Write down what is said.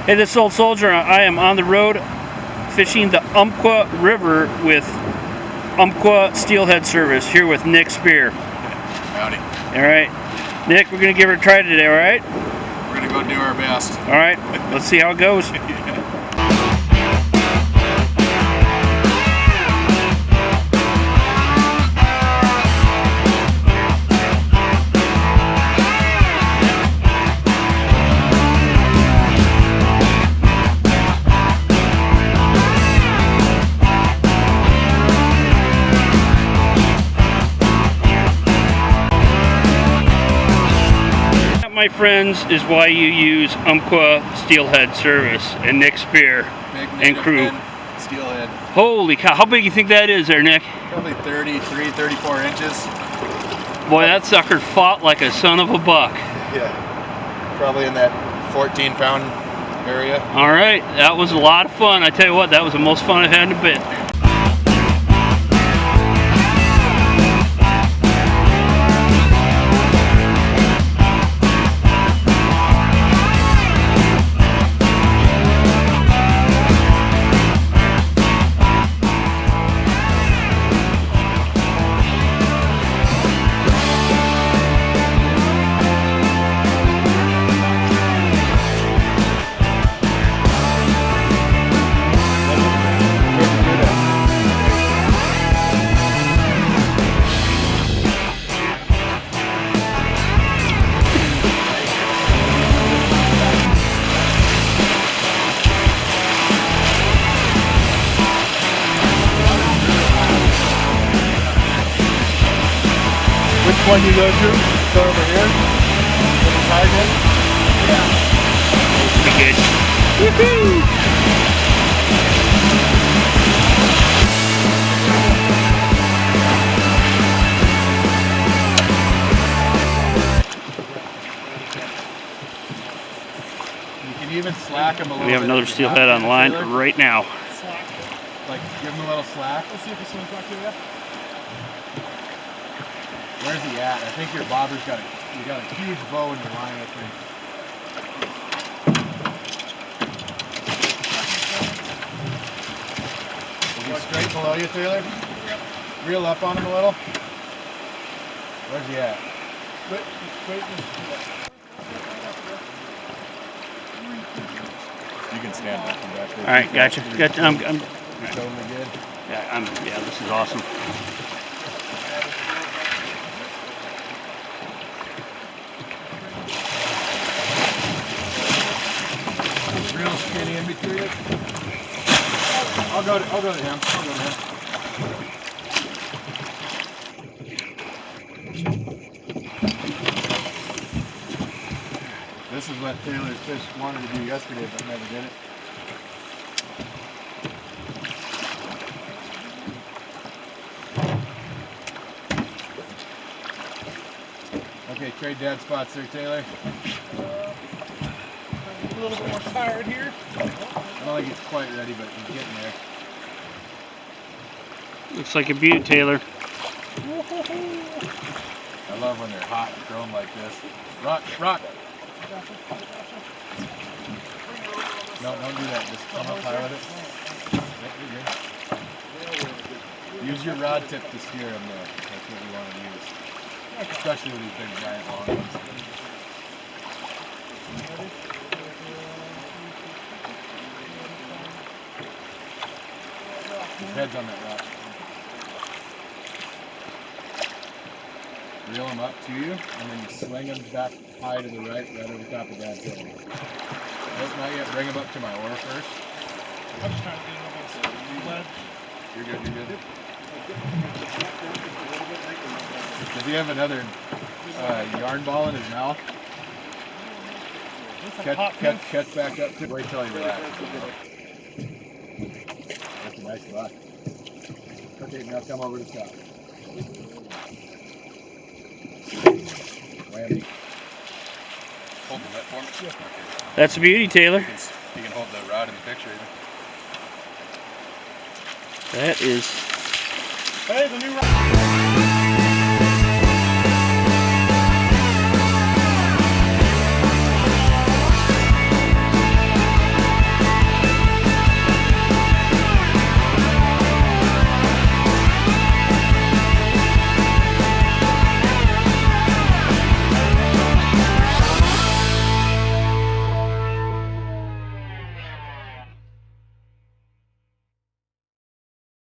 Hey, this old soldier, I am on the road fishing the Umpqua River with Umpqua Steelhead Service, here with Nick Spear. Howdy. Alright. Nick, we're going to give her a try today, alright? We're going to go do our best. Alright, let's see how it goes. My friends, is why you use Umpqua Steelhead Service and Nick Spear and crew. Steelhead. Holy cow, how big do you think that is there, Nick? Probably 33, 34 inches. Boy, that sucker fought like a son of a buck. Yeah, probably in that 14-pound area. Alright, that was a lot of fun. I tell you what, that was the most fun I've had in a bit. Which one you go to? Go over here? With the tide in? Yeah. Pretty good. Woohoo! You can even slack them a little bit. We have another steelhead on the line right now. Slack. Like, give him a little slack. Let's see if he swims back to you. Where's he at? I think your bobber's got you got a huge bow in your line, I think. Is he straight below you, Taylor? Yep. Reel up on him a little. Where's he at? You can stand up and back there. Alright, gotcha. I'm Totally good. Yeah, this is awesome. Real skinny in between. I'll go to him. This is what Taylor's fish wanted to do yesterday, but never did it. Okay, trade dad spots there, Taylor. A little bit more tired here. I don't think he's quite ready, but he's getting there. Looks like a beaut, Taylor. I love when they're hot and thrown like this. Rock. No, don't do that. Just come up high with it. Yep, you're good. Use your rod tip to steer them though. That's what we want to use. Especially with these big giant long ones. His head's on that rock. Reel them up to you, and then you swing them back high to the right over top of Dad's head. Nope, not yet. Bring them up to my oar first. I'm just trying to get him against the ledge. You're good. Does he have another yarn ball in his mouth? Catch back up. Wait till he relaxes. That's a nice buck. Okay, now come over to top. Whammy. Hold the net for me. Yeah. Okay. That's a beauty, Taylor. You can hold the rod in the picture. That is... Hey, the new rod.